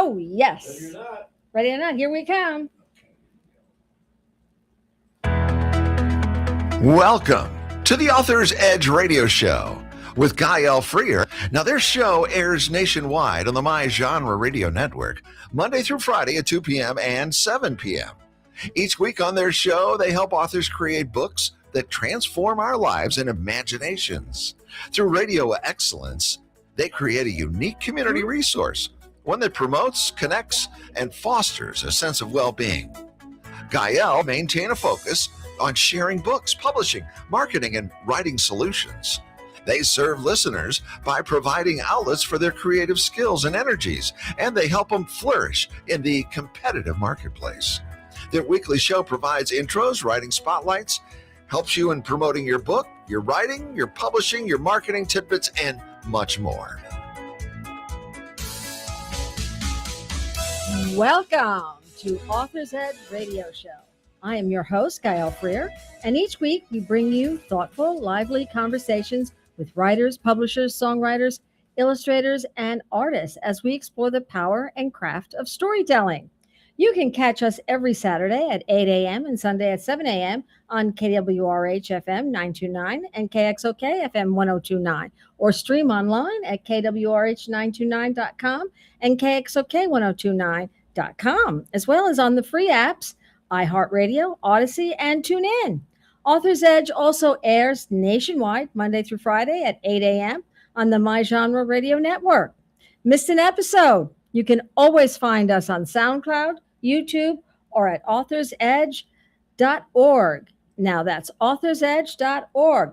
Oh, yes. Ready or not, here we come. Welcome to the Author's Edge radio show with Guy L. Freer. Now, their show airs nationwide on the My Genre Radio Network, Monday through Friday at 2 p.m. and 7 p.m. Each week on their show, they help authors create books that transform our lives and imaginations. Through radio excellence, they create a unique community resource, one that promotes, connects, and fosters a sense of well-being. Guy L. maintain a focus on sharing books, publishing, marketing, and writing solutions. They serve listeners by providing outlets for their creative skills and energies, and they help them flourish in the competitive marketplace. Their weekly show provides intros, writing spotlights, helps you in promoting your book, your writing, your publishing, your marketing tidbits, and much more. Welcome to Author's Edge Radio Show. I am your host, Guy L. Freer, and each week we bring you thoughtful, lively conversations with writers, publishers, songwriters, illustrators, and artists as we explore the power and craft of storytelling. You can catch us every Saturday at 8 a.m. and Sunday at 7 a.m. on KWRH FM 929 and KXOK FM 1029, or stream online at KWRH929.com and KXOK1029.com, as well as on the free apps iHeartRadio, Odyssey, and TuneIn. Author's Edge also airs nationwide Monday through Friday at 8 a.m. on the My Genre Radio Network. Missed an episode? You can always find us on SoundCloud, YouTube, or at authorsedge.org. Now that's authorsedge.org.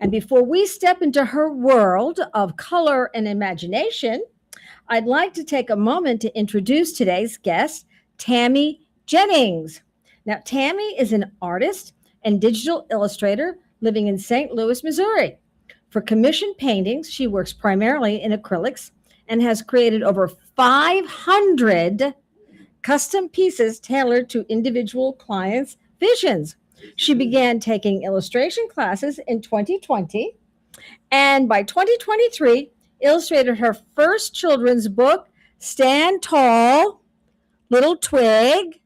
And before we step into her world of color and imagination, I'd like to take a moment to introduce today's guest, Tammy Jennings. Now, Tammy is an artist and digital illustrator living in St. Louis, Missouri. For commissioned paintings, she works primarily in acrylics and has created over 500 custom pieces tailored to individual clients' visions. She began taking illustration classes in 2020, and by 2023, illustrated her first children's book, Stand Tall, Little Twig,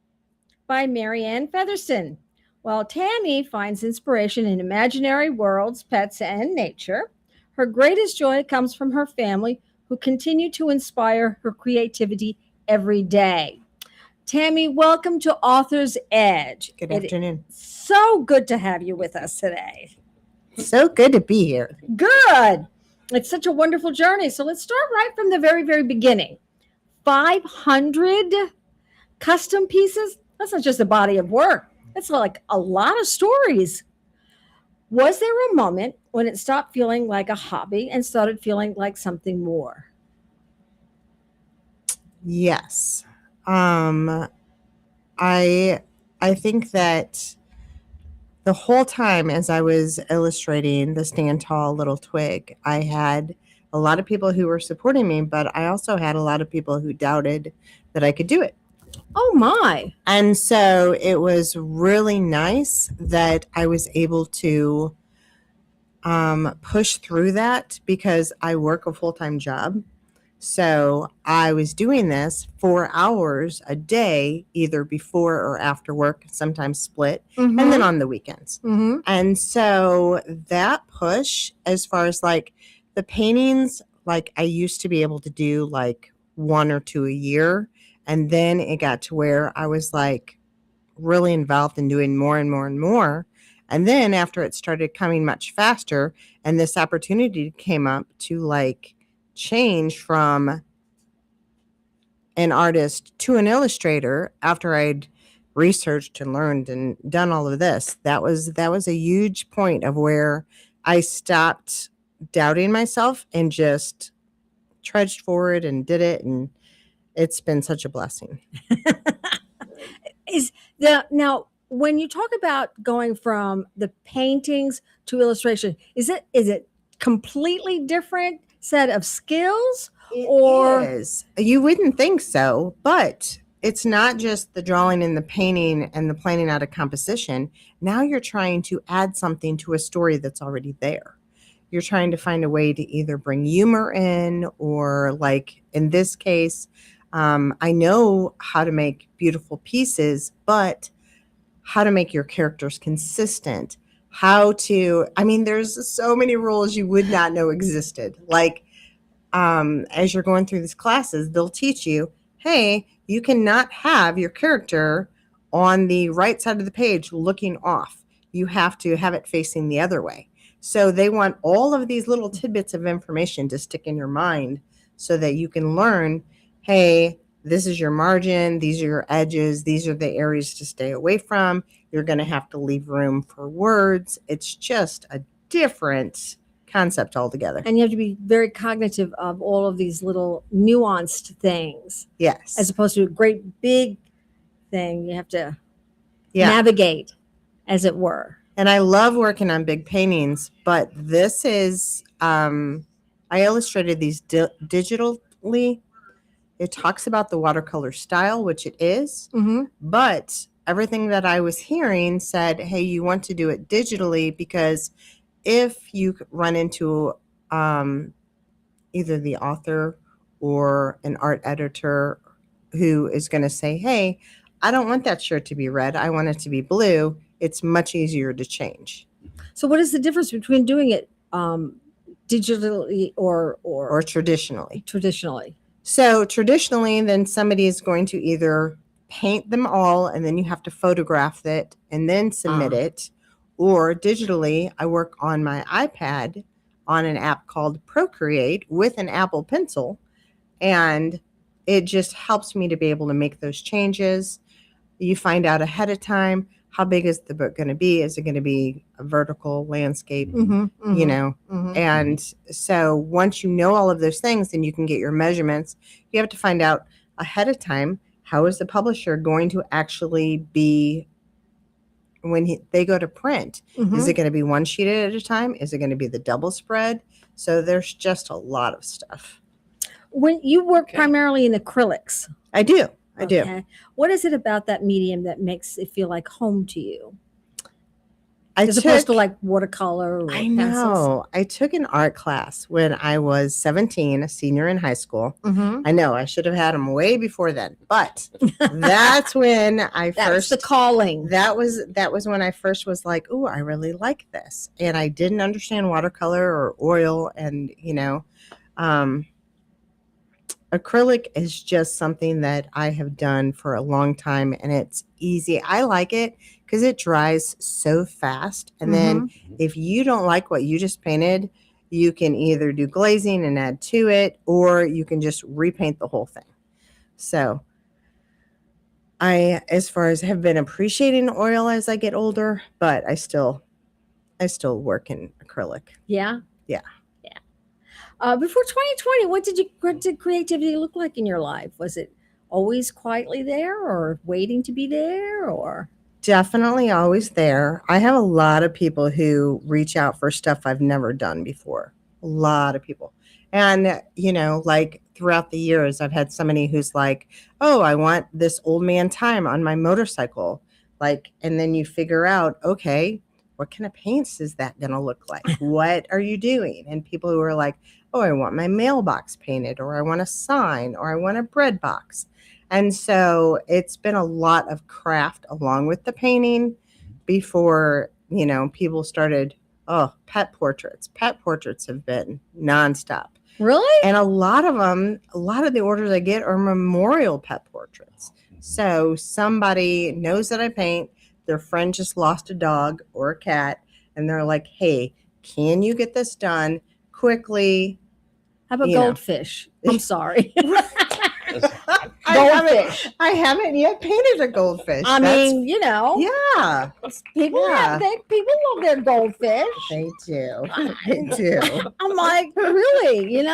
by Marianne Featherston. While Tammy finds inspiration in imaginary worlds, pets, and nature, her greatest joy comes from her family, who continue to inspire her creativity every day. Tammy, welcome to Author's Edge. Good afternoon. It's so good to have you with us today. So good to be here. Good. It's such a wonderful journey. So let's start right from the very, very beginning. 500 custom pieces? That's not just a body of work. That's like a lot of stories. Was there a moment when it stopped feeling like a hobby and started feeling like something more? Yes. I think that the whole time as I was illustrating the Stand Tall Little Twig, I had a lot of people who were supporting me, but I also had a lot of people who doubted that I could do it. Oh my. And so it was really nice that I was able to push through that because I work a full-time job. So I was doing this 4 hours a day, either before or after work, sometimes split, and then on the weekends. And so that push, as far as like the paintings, like I used to be able to do like 1 or 2 a year. And then it got to where I was like really involved in doing more and more and more. And then after it started coming much faster and this opportunity came up to like change from an artist to an illustrator after I'd researched and learned and done all of this, that was a huge point of where I stopped doubting myself and just trudged forward and did it. And it's been such a blessing. Now, when you talk about going from the paintings to illustration, is it completely different set of skills? It is. You wouldn't think so, but it's not just the drawing and the painting and the planning out a composition. Now you're trying to add something to a story that's already there. You're trying to find a way to either bring humor in or, like in this case, I know how to make beautiful pieces, but how to make your characters consistent, there's so many rules you would not know existed. Like, as you're going through these classes, they'll teach you, hey, you cannot have your character on the right side of the page looking off. You have to have it facing the other way. So they want all of these little tidbits of information to stick in your mind so that you can learn, hey, this is your margin, these are your edges, these are the areas to stay away from. You're going to have to leave room for words. It's just a different concept altogether. And you have to be very cognitive of all of these little nuanced things, Yes. as opposed to a great big thing you have to Yeah. navigate, as it were. And I love working on big paintings, but this is, I illustrated these digitally. It talks about the watercolor style, which it is, Mm-hmm. but everything that I was hearing said, hey, you want to do it digitally because if you run into either the author or an art editor who is going to say, hey, I don't want that shirt to be red, I want it to be blue, it's much easier to change. So what is the difference between doing it digitally or traditionally? Traditionally. So traditionally, then somebody is going to either paint them all and then you have to photograph it and then submit it. Or digitally, I work on my iPad on an app called Procreate with an Apple Pencil. And it just helps me to be able to make those changes. You find out ahead of time, how big is the book going to be? Is it going to be a vertical landscape? Mm-hmm, mm-hmm, you know? Mm-hmm. And so once you know all of those things, then you can get your measurements. You have to find out ahead of time, how is the publisher going to actually be when they go to print? Mm-hmm. Is it going to be one sheet at a time? Is it going to be the double spread? So there's just a lot of stuff. When you work primarily in acrylics. I do. What is it about that medium that makes it feel like home to you? As opposed to like watercolor or I know. pencils? I took an art class when I was 17, a senior in high school. Mm-hmm. I know I should have had them way before then, but that's when I That's the calling. That was when I first was like, oh, I really like this. And I didn't understand watercolor or oil. And, acrylic is just something that I have done for a long time, and it's easy. I like it because it dries so fast. And then if you don't like what you just painted, you can either do glazing and add to it, or you can just repaint the whole thing. So I, as far as have been appreciating oil as I get older, but I still work in acrylic. Yeah. Yeah. Before 2020, what did creativity look like in your life? Was it always quietly there, or waiting to be there, or? Definitely always there. I have a lot of people who reach out for stuff I've never done before. A lot of people. And, like throughout the years, I've had somebody who's like, oh, I want this old man time on my motorcycle. Like, and then you figure out, okay, what kind of paints is that going to look like? What are you doing? And people who are like, oh, I want my mailbox painted, or I want a sign, or I want a bread box. And so it's been a lot of craft along with the painting before, people started, pet portraits. Pet portraits have been nonstop. Really? And a lot of the orders I get are memorial pet portraits. So somebody knows that I paint, their friend just lost a dog or a cat, and they're like, hey, can you get this done quickly? How about goldfish? I'm sorry. Goldfish. I haven't yet painted a goldfish. Yeah. People love their goldfish. They do. They do. I'm like, really?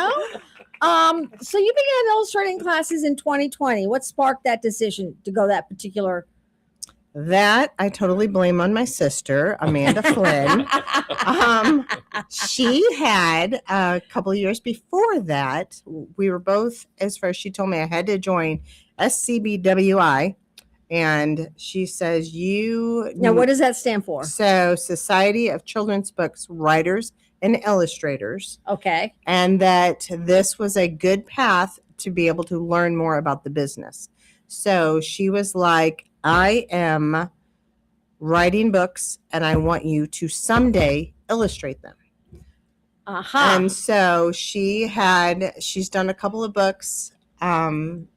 So you began illustrating classes in 2020. What sparked that decision to go that particular? That I totally blame on my sister, Amanda Flynn. She had a couple of years before that. We were both, as far as she told me, I had to join SCBWI. And she says, Now, what does that stand for? So, Society of Children's Books Writers and Illustrators. Okay. And that this was a good path to be able to learn more about the business. So she was like, I am writing books and I want you to someday illustrate them. Aha. And so she's done a couple of books. And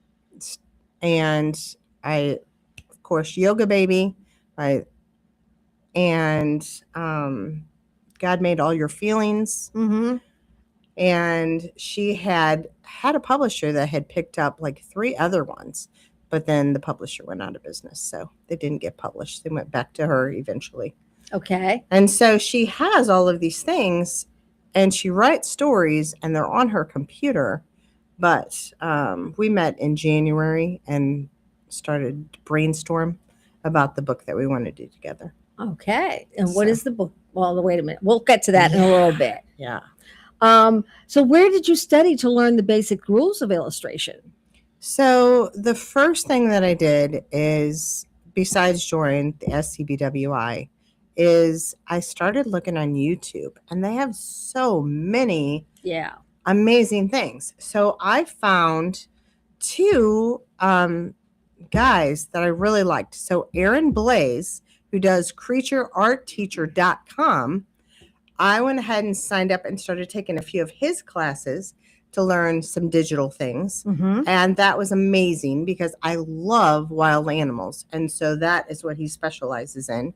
of course, Yoga Baby, right? And God Made All Your Feelings. Mm-hmm. And she had a publisher that had picked up like 3 other ones, but then the publisher went out of business. So they didn't get published. They went back to her eventually. Okay. And so she has all of these things and she writes stories and they're on her computer. But we met in January and started to brainstorm about the book that we want to do together. Okay. And what So- is the book? Well, wait a minute. We'll get to that in a little bit. Yeah. So where did you study to learn the basic rules of illustration? So the first thing that I did is, besides join the SCBWI, is I started looking on YouTube, and they have so many Yeah. amazing things. So I found 2 guys that I really liked. So Aaron Blaze, who does creatureartteacher.com, I went ahead and signed up and started taking a few of his classes to learn some digital things. Mm-hmm. And that was amazing because I love wild animals. And so that is what he specializes in.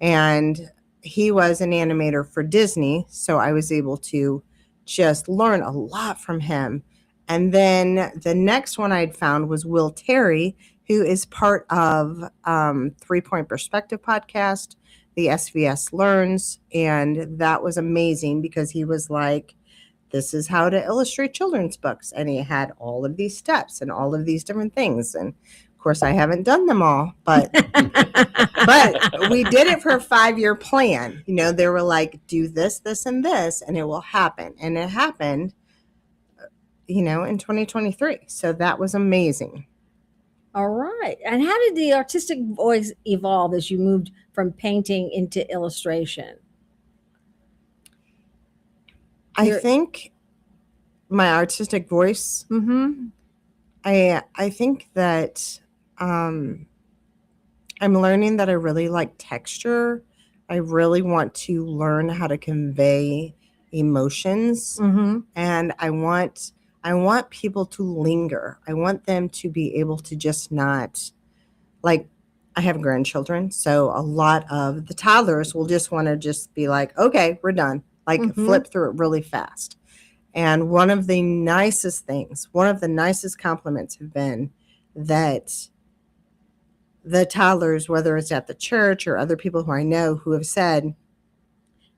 And he was an animator for Disney. So I was able to just learn a lot from him. And then the next one I'd found was Will Terry, who is part of 3 Point Perspective podcast, the SVS Learns. And that was amazing because he was like, this is how to illustrate children's books. And he had all of these steps and all of these different things. And of course, I haven't done them all, but we did it for a 5-year plan. You know, they were like, do this, this, and this, and it will happen. And it happened, in 2023. So that was amazing. All right. And how did the artistic voice evolve as you moved from painting into illustration? I think my artistic voice, Mm-hmm. I think that I'm learning that I really like texture. I really want to learn how to convey emotions, Mm-hmm. and I want people to linger. I want them to be able to just not, like, I have grandchildren, so a lot of the toddlers will just want to just be like, okay, we're done. Like, Mhm. flip through it really fast. And one of the nicest compliments have been that the toddlers, whether it's at the church or other people who I know, who have said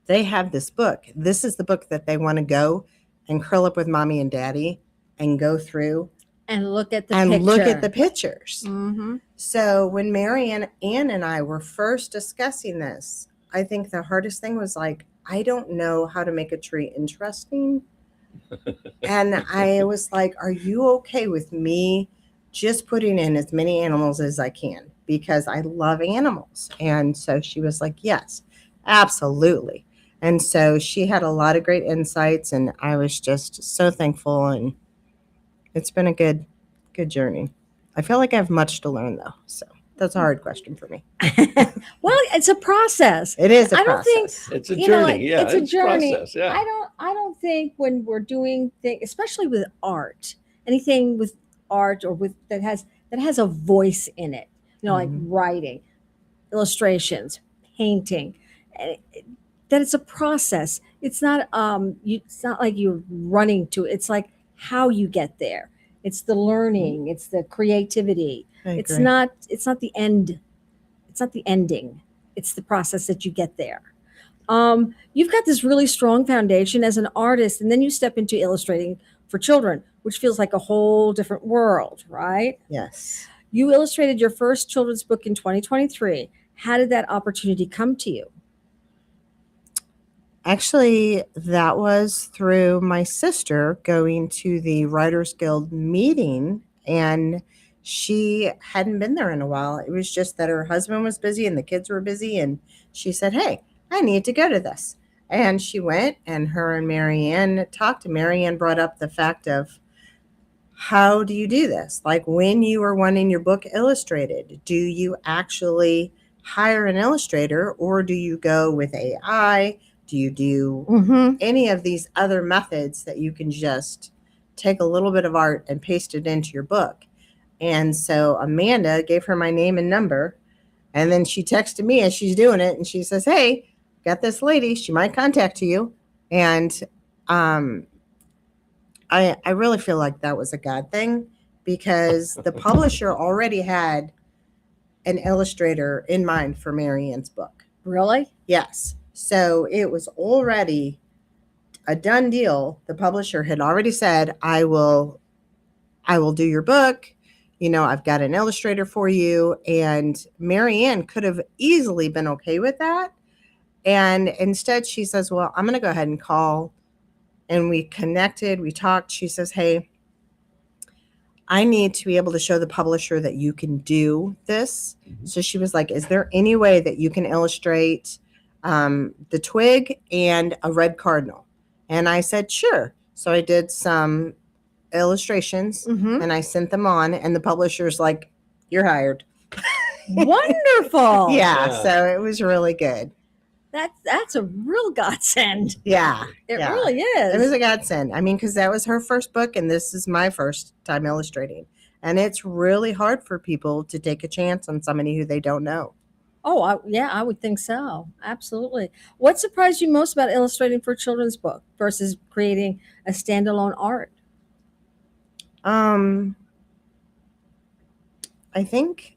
they have this book. This is the book that they want to go and curl up with mommy and daddy and go through And look at the and picture. look at the pictures. Mm-hmm. So when Ann and I were first discussing this, I think the hardest thing was like, I don't know how to make a tree interesting. And I was like, are you okay with me just putting in as many animals as I can? Because I love animals. And so she was like, yes, absolutely. And so she had a lot of great insights, and I was just so thankful. And it's been a good journey. I feel like I have much to learn, though. So that's a hard question for me. Well, it's a process. It is a I don't think- process. It's a You know, journey. Yeah, it's a journey. Process, yeah. I don't think when we're doing things, especially with art, anything with art or with that has a voice in it, like Mhm. writing, illustrations, painting, that it's a process. It's not it's not like you're running to it. It's like how you get there. It's the learning, it's the creativity. I It's agree. not the end. It's not the ending. It's the process that you get there. You've got this really strong foundation as an artist, and then you step into illustrating for children, which feels like a whole different world, right? Yes. You illustrated your first children's book in 2023. How did that opportunity come to you? Actually, that was through my sister going to the Writers Guild meeting, and she hadn't been there in a while. It was just that her husband was busy and the kids were busy, and she said, hey, I need to go to this. And she went, and her and Marianne talked. Marianne brought up the fact of how do you do this? Like when you are wanting your book illustrated, do you actually hire an illustrator or do you go with AI? Do you do Mm-hmm. any of these other methods that you can just take a little bit of art and paste it into your book? And so Amanda gave her my name and number. And then she texted me as she's doing it. And she says, hey, got this lady. She might contact you. And I really feel like that was a God thing because the publisher already had an illustrator in mind for Marianne's book. Really? Yes. So it was already a done deal. The publisher had already said, I will do your book. You know, I've got an illustrator for you. And Marianne could have easily been okay with that. And instead she says, well, I'm going to go ahead and call. And we connected, we talked. She says, hey, I need to be able to show the publisher that you can do this. So she was like, is there any way that you can illustrate the twig and a red cardinal? And I said, sure. So I did some illustrations Mm-hmm. and I sent them on, and the publisher's like, you're hired. Wonderful. Yeah. Yeah. So it was really good. That's a real godsend. Yeah. It yeah. really is. It was a godsend. I mean, because that was her first book, and this is my first time illustrating. And it's really hard for people to take a chance on somebody who they don't know. Oh, yeah, I would think so. Absolutely. What surprised you most about illustrating for a children's book versus creating a standalone art? I think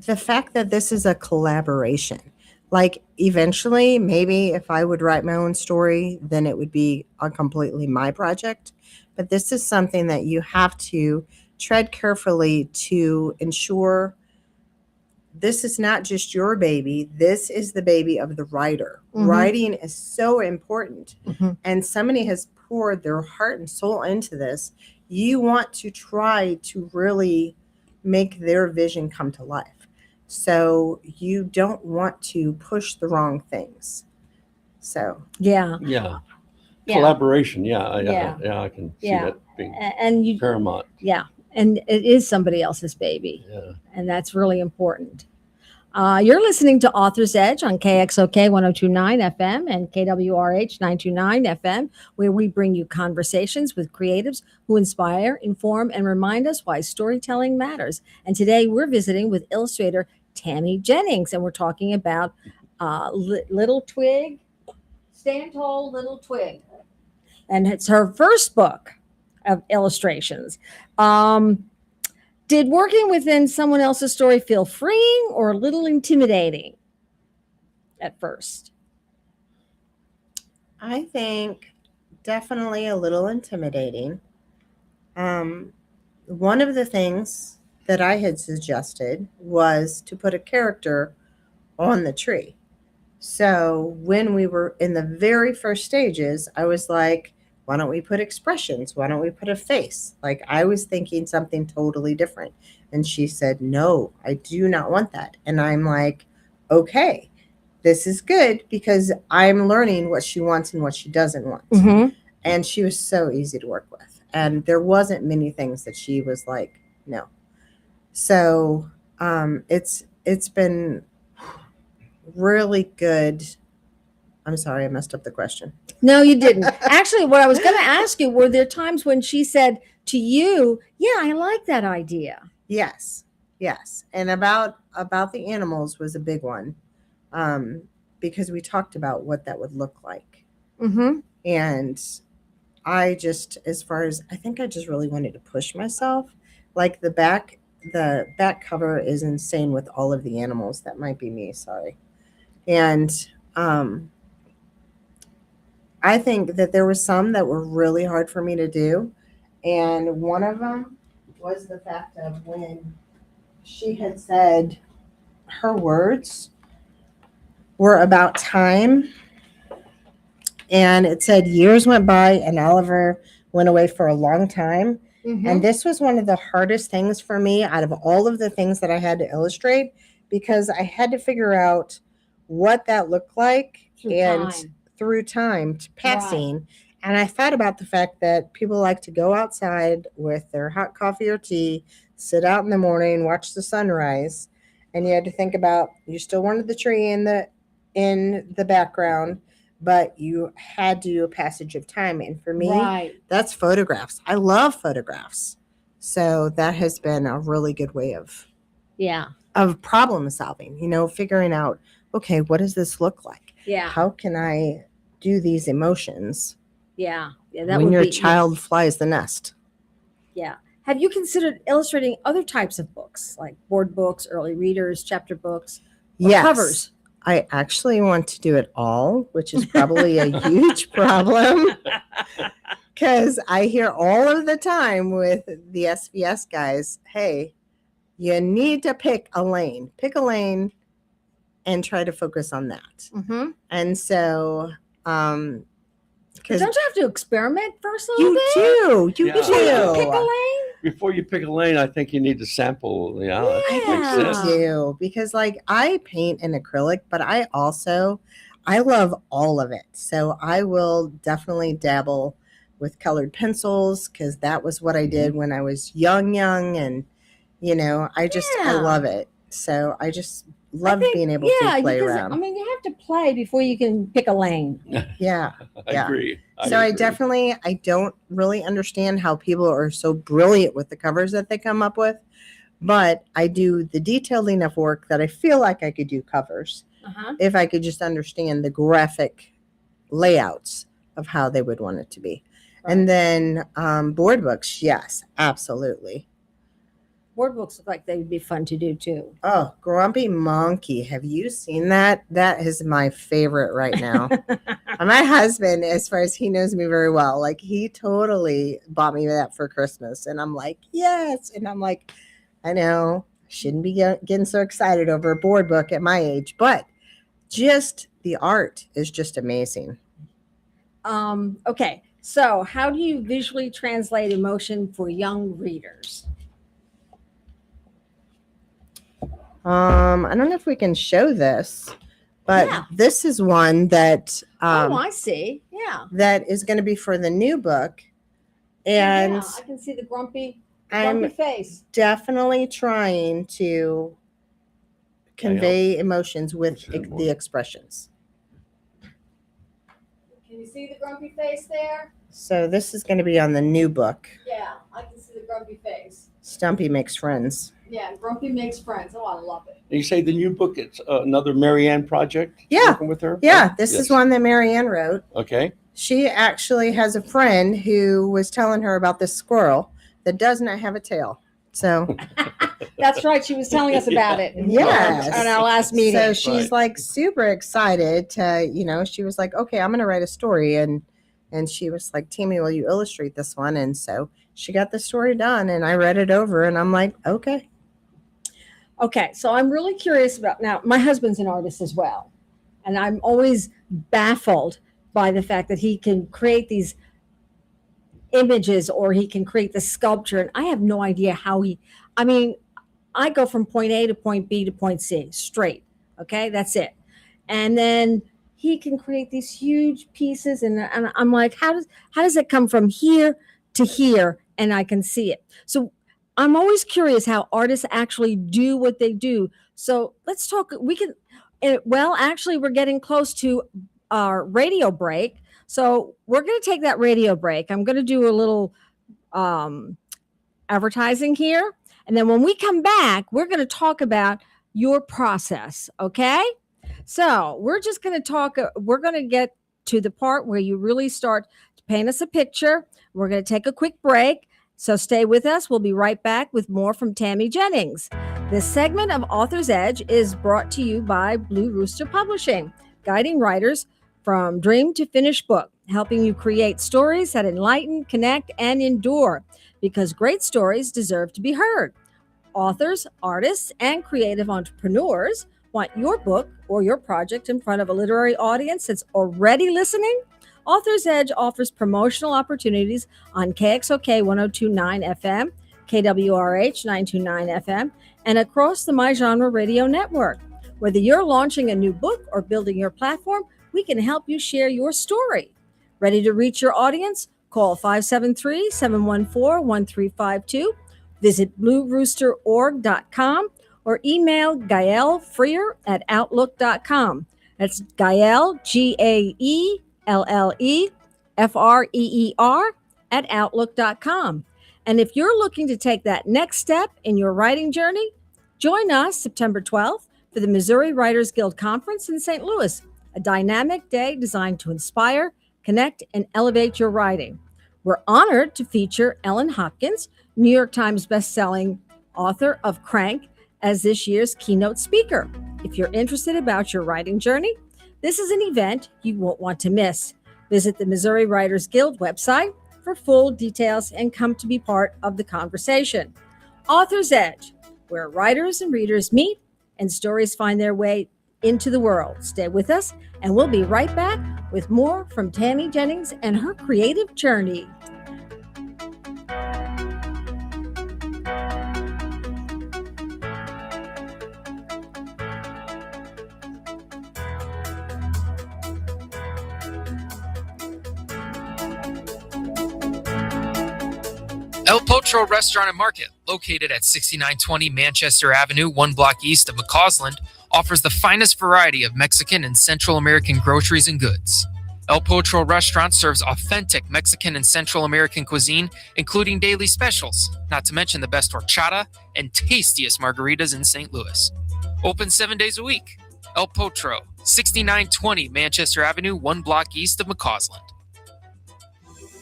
the fact that this is a collaboration. Like eventually, maybe if I would write my own story, then it would be a completely my project. But this is something that you have to tread carefully to ensure this is not just your baby. This is the baby of the writer. Mhm. Writing is so important. Mhm. And somebody has poured their heart and soul into this. You want to try to really make their vision come to life. So you don't want to push the wrong things. So Yeah. Yeah. Yeah. Collaboration. Yeah. Yeah. I can see Yeah. that being And you, paramount. yeah. And it is somebody else's baby. Yeah. And that's really important. You're listening to Author's Edge on KXOK 1029 FM and KWRH 929 FM, where we bring you conversations with creatives who inspire, inform, and remind us why storytelling matters. And today we're visiting with illustrator Tammy Jennings, and we're talking about Little Twig, Stand Tall, Little Twig. And it's her first book of illustrations. Did working within someone else's story feel freeing or a little intimidating at first? I think definitely a little intimidating. One of the things that I had suggested was to put a character on the tree. So when we were in the very first stages, I was like, why don't we put expressions? Why don't we put a face? Like I was thinking something totally different. And she said, no, I do not want that. And I'm like, okay, this is good because I'm learning what she wants and what she doesn't want. Mm-hmm. And she was so easy to work with. And there wasn't many things that she was like, no. So it's been really good. I'm sorry, I messed up the question. No, you didn't. Actually, what I was going to ask you, were there times when she said to you, yeah, I like that idea? Yes. And about the animals was a big one, because we talked about what that would look like. Mm-hmm. And I just, as far as, I think I just really wanted to push myself. Like the back cover is insane with all of the animals. That might be me, sorry. And I think that there were some that were really hard for me to do. And one of them was the fact of when she had said her words were about time. And it said years went by and Oliver went away for a long time. Mm-hmm. And this was one of the hardest things for me out of all of the things that I had to illustrate, because I had to figure out what that looked like Through time. through time passing. And I thought about the fact that people like to go outside with their hot coffee or tea, sit out in the morning, watch the sunrise, and you had to think about you still wanted the tree in the background, but you had to do a passage of time. And for me, Right. that's photographs. I love photographs. So that has been a really good way Yeah. of problem solving, figuring out, okay, what does this look like? Yeah. How can I do these emotions Yeah. Yeah. when your child flies the nest? Yeah. Have you considered illustrating other types of books, like board books, early readers, chapter books, or Yes. covers? I actually want to do it all, which is probably a huge problem because I hear all of the time with the SVS guys, hey, you need to pick a lane and try to focus on that. Mm-hmm. And so, Don't you have to experiment first a little you bit? do, you Yeah. Before you do. pick a lane? Before you pick a lane, I think you need to sample. Yeah, that I makes Yeah. sense. do because like I paint in acrylic, but I love all of it. So I will definitely dabble with colored pencils because that was what I did when I was young, and I Yeah. love it. So I just love being able to play because, around. I mean, you have to play before you can pick a lane. Yeah. I Yeah. agree. So I agree. I don't really understand how people are so brilliant with the covers that they come up with, but I do the detailed enough work that I feel like I could do covers Uh-huh. if I could just understand the graphic layouts of how they would want it to be. And then board books, yes, absolutely. Board books look like they would be fun to do too. Oh, Grumpy Monkey. Have you seen that? That is my favorite right now. My husband, as far as he knows me very well, like he totally bought me that for Christmas. And I'm like, yes. And I'm like, I know, shouldn't be getting so excited over a board book at my age, but just the art is just amazing. Okay, so how do you visually translate emotion for young readers? I don't know if we can show this, but Yeah. this is one that I see. Yeah. that is going to be for the new book. And yeah, I can see the grumpy I'm face. definitely trying to convey emotions with What's that one? the expressions. Can you see the grumpy face there? So this is going to be on the new book. Yeah, I can see the grumpy face. Stumpy Makes Friends. Yeah, grumpy makes friends. Oh, I love it. You say the new book, it's another Marianne project? Yeah. Working with her? Yeah, this Yes. is one that Marianne wrote. Okay. She actually has a friend who was telling her about this squirrel that does not have a tail. So That's right. She was telling us about it. Yes. On our last meeting. So she's Right. like super excited to, she was like, okay, I'm going to write a story. And she was like, Tammy, will you illustrate this one? And so she got the story done and I read it over and I'm like, okay. Okay, so I'm really curious about now. My husband's an artist as well, and I'm always baffled by the fact that he can create these images or he can create the sculpture, and I have no idea how he. I mean, I go from point A to point B to point C straight. Okay, that's it, and then he can create these huge pieces, and I'm like, how does it come from here to here, and I can see it. So I'm always curious how artists actually do what they do. So let's talk. Actually, we're getting close to our radio break. So we're going to take that radio break. I'm going to do a little advertising here. And then when we come back, we're going to talk about your process. Okay. So we're just going to talk. We're going to get to the part where you really start to paint us a picture. We're going to take a quick break. So stay with us. We'll be right back with more from Tammy Jennings. This segment of Author's Edge is brought to you by Blue Rooster Publishing, guiding writers from dream to finished book, helping you create stories that enlighten, connect, and endure, because great stories deserve to be heard. Authors, artists, and creative entrepreneurs want your book or your project in front of a literary audience that's already listening. Author's Edge offers promotional opportunities on KXOK 1029 FM, KWRH 929 FM, and across the My Genre Radio Network. Whether you're launching a new book or building your platform, we can help you share your story. Ready to reach your audience? Call 573-714-1352. Visit blueroosterorg.com or email Gaelle Freer at outlook.com. That's Gaelle, GAELLE at outlook.com. And if you're looking to take that next step in your writing journey, join us September 12th for the Missouri Writers Guild Conference in St. Louis, a dynamic day designed to inspire, connect, and elevate your writing. We're honored to feature Ellen Hopkins, New York Times bestselling author of Crank, as this year's keynote speaker. If you're interested about your writing journey, this is an event you won't want to miss. Visit the Missouri Writers Guild website for full details and come to be part of the conversation. Author's Edge, where writers and readers meet and stories find their way into the world. Stay with us, and we'll be right back with more from Tammy Jennings and her creative journey. El Potro Restaurant and Market, located at 6920 Manchester Avenue, 1 block east of McCausland, offers the finest variety of Mexican and Central American groceries and goods. El Potro Restaurant serves authentic Mexican and Central American cuisine, including daily specials, not to mention the best horchata and tastiest margaritas in St. Louis. Open 7 days a week. El Potro, 6920 Manchester Avenue, 1 block east of McCausland.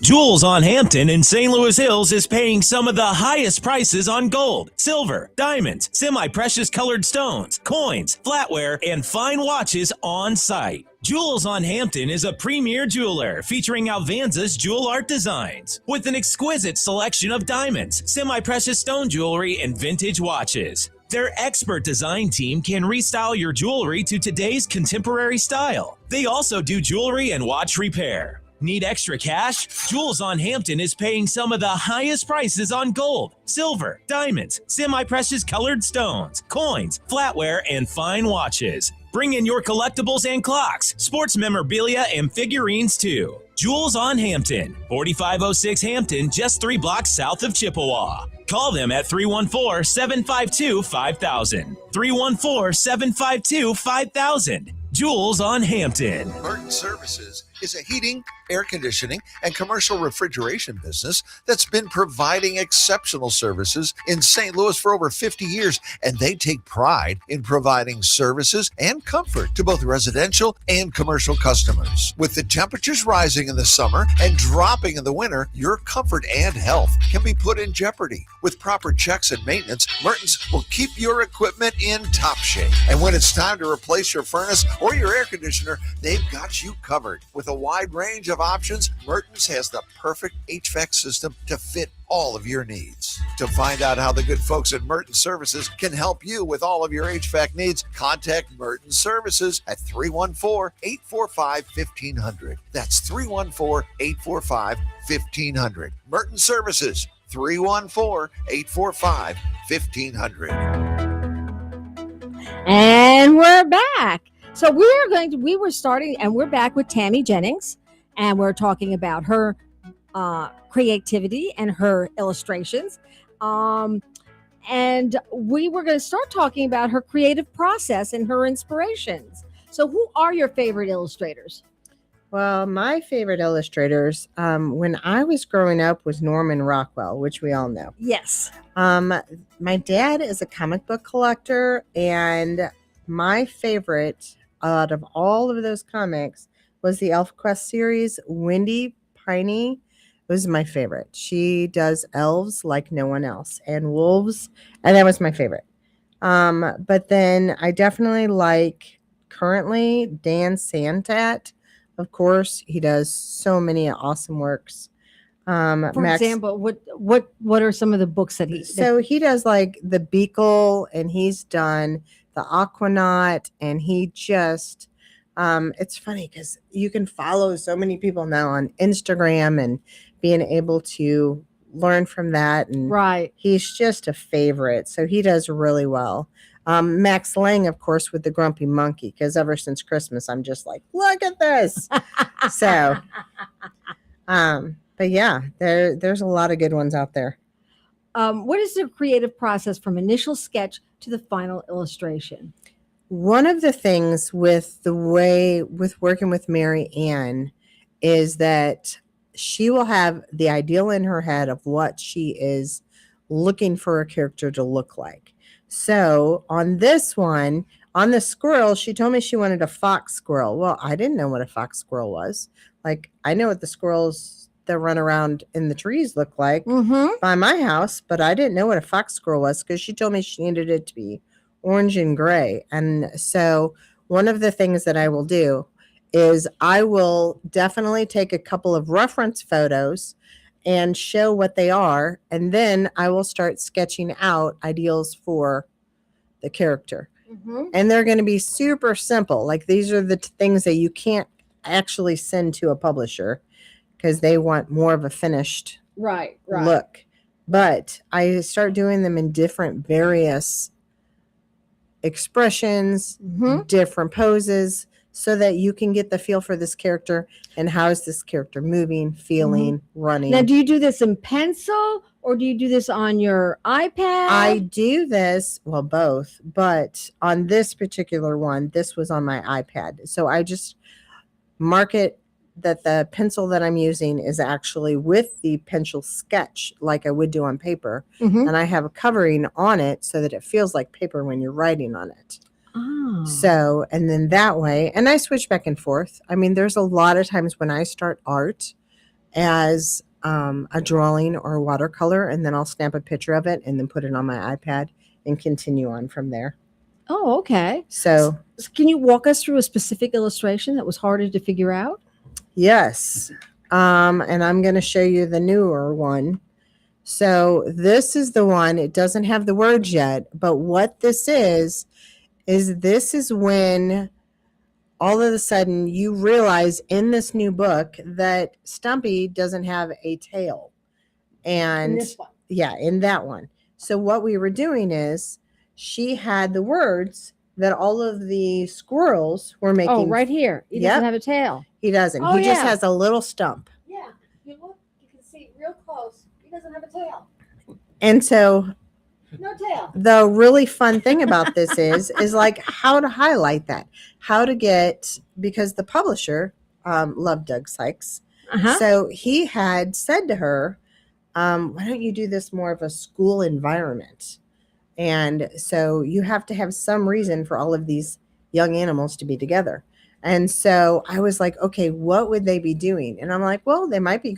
Jewels on Hampton in St. Louis Hills is paying some of the highest prices on gold, silver, diamonds, semi-precious colored stones, coins, flatware, and fine watches on site. Jewels on Hampton is a premier jeweler featuring Alvanza's jewel art designs with an exquisite selection of diamonds, semi-precious stone jewelry, and vintage watches. Their expert design team can restyle your jewelry to today's contemporary style. They also do jewelry and watch repair. Need extra cash? Jewels on Hampton is paying some of the highest prices on gold, silver, diamonds, semi-precious colored stones, coins, flatware, and fine watches. Bring in your collectibles and clocks, sports memorabilia, and figurines too. Jewels on Hampton, 4506 Hampton, just 3 blocks south of Chippewa. Call them at 314-752-5000. 314-752-5000. Jewels on Hampton. Merton Services is a heating, air conditioning, and commercial refrigeration business that's been providing exceptional services in St. Louis for over 50 years, and they take pride in providing services and comfort to both residential and commercial customers. With the temperatures rising in the summer and dropping in the winter, your comfort and health can be put in jeopardy. With proper checks and maintenance, Mertens will keep your equipment in top shape. And when it's time to replace your furnace or your air conditioner, they've got you covered. With a wide range of options, Mertens has the perfect HVAC system to fit all of your needs. To find out how the good folks at Merton Services can help you with all of your HVAC needs, contact Merton Services at 314-845-1500. That's 314-845-1500. Merton Services, 314-845-1500. And we're back. So we were starting, and we're back with Tammy Jennings, and we're talking about her creativity and her illustrations. And we were going to start talking about her creative process and her inspirations. So who are your favorite illustrators? Well, my favorite illustrators when I was growing up was Norman Rockwell, which we all know. Yes. My dad is a comic book collector, and my favorite out of all of those comics was the ElfQuest series. Wendy Piney was my favorite. She does elves like no one else, and wolves, and that was my favorite. But then I definitely like currently Dan Santat. Of course, he does so many awesome works. For example, what are some of the books that he? So he does like the Beagle, and he's done the Aquanaut, and he just it's funny because you can follow so many people now on Instagram and being able to learn from that, and right, he's just a favorite. So he does really well. Max Lang, of course, with the grumpy monkey, because ever since Christmas, I'm just like, look at this. So, but yeah, there's a lot of good ones out there. What is the creative process from initial sketch to the final illustration? One of the things with working with Mary Ann is that she will have the ideal in her head of what she is looking for a character to look like. So on this one, on the squirrel, she told me she wanted a fox squirrel. Well, I didn't know what a fox squirrel was. Like, I know what the squirrels that run around in the trees look like by my house, but I didn't know what a fox squirrel was because she told me she needed it to be orange and gray. And so one of the things that I will do is I will definitely take a couple of reference photos and show what they are, and then I will start sketching out ideals for the character. And they're going to be super simple. Like, these are the things that you can't actually send to a publisher because they want more of a finished look. But I start doing them in different various expressions, different poses, so that you can get the feel for this character and how is this character moving, feeling, running. Now, do you do this in pencil or do you do this on your iPad? I do this, well, both, but on this particular one, this was on my iPad. So I just mark it that the pencil that I'm using is actually with the pencil sketch like I would do on paper. And I have a covering on it so that it feels like paper when you're writing on it. So, and then that way, and I switch back and forth. I mean, there's a lot of times when I start art as a drawing or a watercolor, and then I'll snap a picture of it and then put it on my iPad and continue on from there. Oh, okay. So can you walk us through a specific illustration that was harder to figure out? Yes. And I'm going to show you the newer one. So this is the one, it doesn't have the words yet, but what this is when all of a sudden you realize in this new book that Stumpy doesn't have a tail. And In this one. yeah, in that one. So what we were doing is she had the words that all of the squirrels were making. Oh, right here. He doesn't Yep. have a tail. He doesn't. Oh, He just yeah. has a little stump. Yeah. You look, you can see real close. He doesn't have a tail. And so No tail. the really fun thing about this is like how to highlight that, how to get, because the publisher loved Doug Sykes. So he had said to her, why don't you do this more of a school environment? And so you have to have some reason for all of these young animals to be together. And so I was like, okay, what would they be doing? And I'm like, well, they might be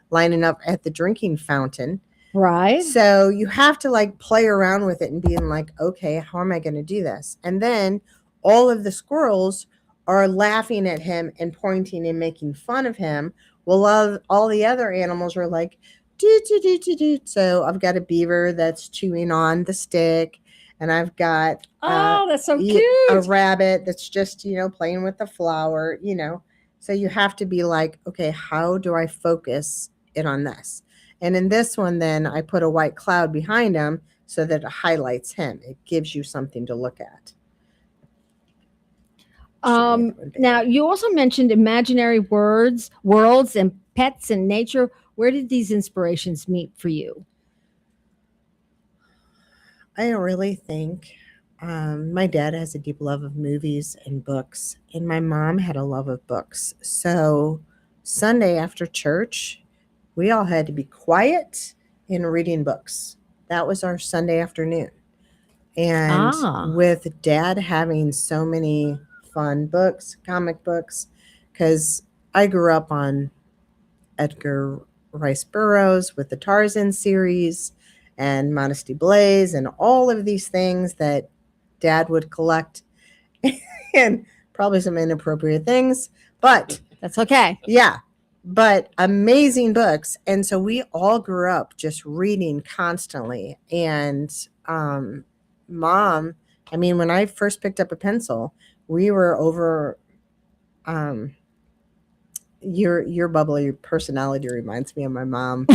lining up at the drinking fountain. Right. So you have to like play around with it and being like, okay, how am I going to do this? And then all of the squirrels are laughing at him and pointing and making fun of him. Well, all the other animals are like, do, do, do, do, do. So I've got a beaver that's chewing on the stick, and I've got that's so cute. a rabbit that's just, playing with the flower, So you have to be like, okay, how do I focus it on this? And in this one, then I put a white cloud behind him so that it highlights him. It gives you something to look at. Now, you also mentioned imaginary worlds, and pets and nature. Where did these inspirations meet for you? I really think my dad has a deep love of movies and books, and my mom had a love of books. So Sunday after church, we all had to be quiet and reading books. That was our Sunday afternoon. And with Dad having so many fun books, comic books, because I grew up on Edgar Rice Burroughs with the Tarzan series and Modesty Blaze and all of these things that Dad would collect, and probably some inappropriate things, but that's okay. Yeah, but amazing books. And so we all grew up just reading constantly. And Mom, I mean, when I first picked up a pencil, we were over your bubbly personality reminds me of my mom.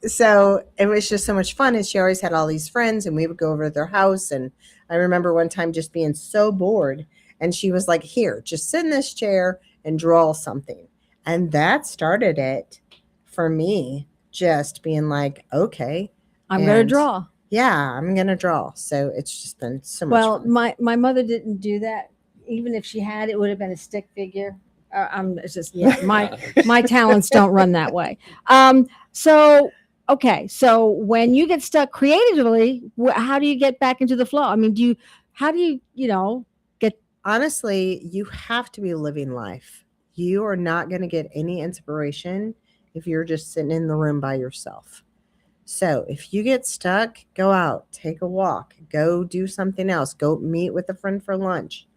So it was just so much fun, and she always had all these friends, and we would go over to their house. And I remember one time just being so bored, and she was like, "Here, just sit in this chair and draw something," and that started it for me. Just being like, "Okay, I'm going to and draw. yeah, I'm gonna draw." So it's just been so much Well, fun. my mother didn't do that. Even if she had, it would have been a stick figure. It's just yeah, my talents don't run that way. So okay, so when you get stuck creatively, how do you get back into the flow? I mean, how do you get? Honestly, you have to be living life. You are not going to get any inspiration if you're just sitting in the room by yourself. So if you get stuck, go out, take a walk, go do something else, go meet with a friend for lunch.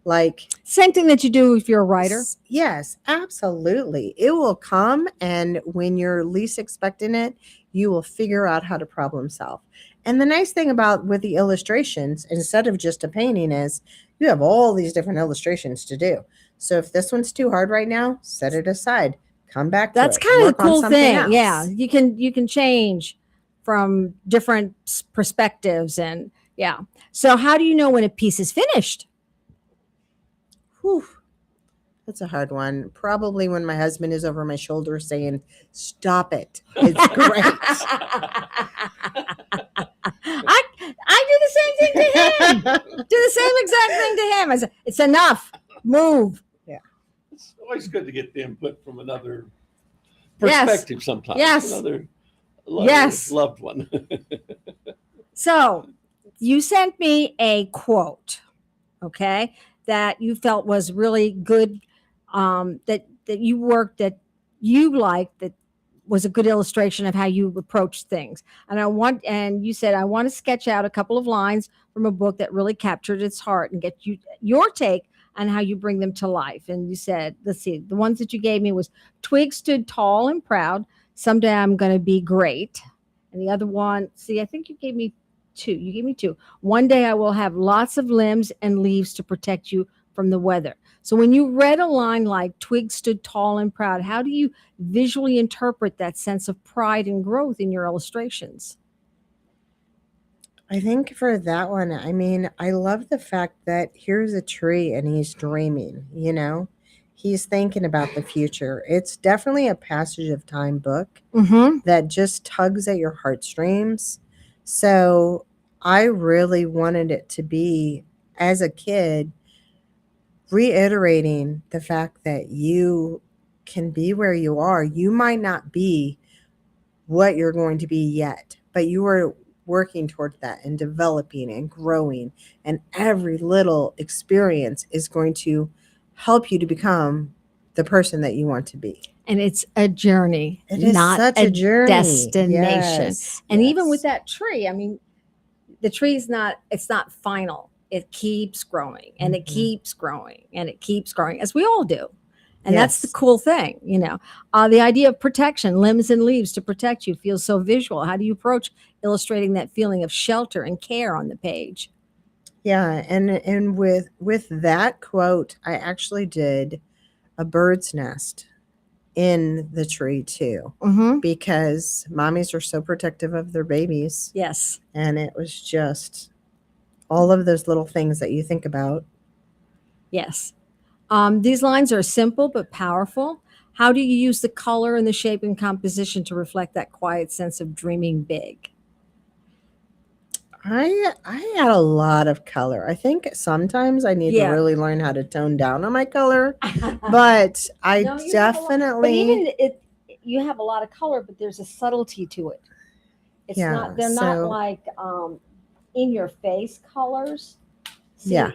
Like, Same thing that you do if you're a writer. yes, absolutely. It will come, and when you're least expecting it, you will figure out how to problem solve. And the nice thing about with the illustrations, instead of just a painting, is you have all these different illustrations to do. So if this one's too hard right now, set it aside. Come back to That's it. kind of Work the on cool something thing. else. Yeah, you can change from different perspectives, and yeah. So how do you know when a piece is finished? Whew. That's a hard one. Probably when my husband is over my shoulder saying, "Stop it. It's great." I do the same thing to him. Do the same exact thing to him. I say, it's enough. Move. It's always good to get the input from another Yes. perspective sometimes. Yes. Another Yes. loved one. So you sent me a quote, okay, that you felt was really good, that you worked, that you liked, that was a good illustration of how you approach things. And you said, I want to sketch out a couple of lines from a book that really captured its heart and get your take on how you bring them to life. And you said, let's see, the ones that you gave me was Twig stood tall and proud. Someday I'm going to be great. And the other one, see, I think you gave me two. You gave me two. One day I will have lots of limbs and leaves to protect you from the weather. So when you read a line like Twig stood tall and proud, how do you visually interpret that sense of pride and growth in your illustrations? I think for that one, I mean, I love the fact that here's a tree and he's dreaming. He's thinking about the future. It's definitely a passage of time book Mm-hmm. that just tugs at your heartstrings. So I really wanted it to be, as a kid, reiterating the fact that you can be where you are. You might not be what you're going to be yet, but you are working towards that and developing and growing. And every little experience is going to help you to become the person that you want to be. And it's a journey, It is not such a journey. destination. Yes, And yes. even with that tree, I mean, the tree's it's not final. It keeps growing and it Mhm. keeps growing and it keeps growing, as we all do. And that's the Yes. cool thing, the idea of protection, limbs and leaves to protect you, feels so visual. How do you approach illustrating that feeling of shelter and care on the page? Yeah, and with that quote, I actually did a bird's nest in the tree too, Mm-hmm. because mommies are so protective of their babies, Yes. and it was just all of those little things that you think about. Yes. These lines are simple but powerful. How do you use the color and the shape and composition to reflect that quiet sense of dreaming big? I had a lot of color. I think sometimes I need to Yeah. really learn how to tone down on my color, but I No, you have a lot- definitely but even you have a lot of color, but there's a subtlety to it. It's Yeah, not. They're not so- like in your face colors. See, Yeah.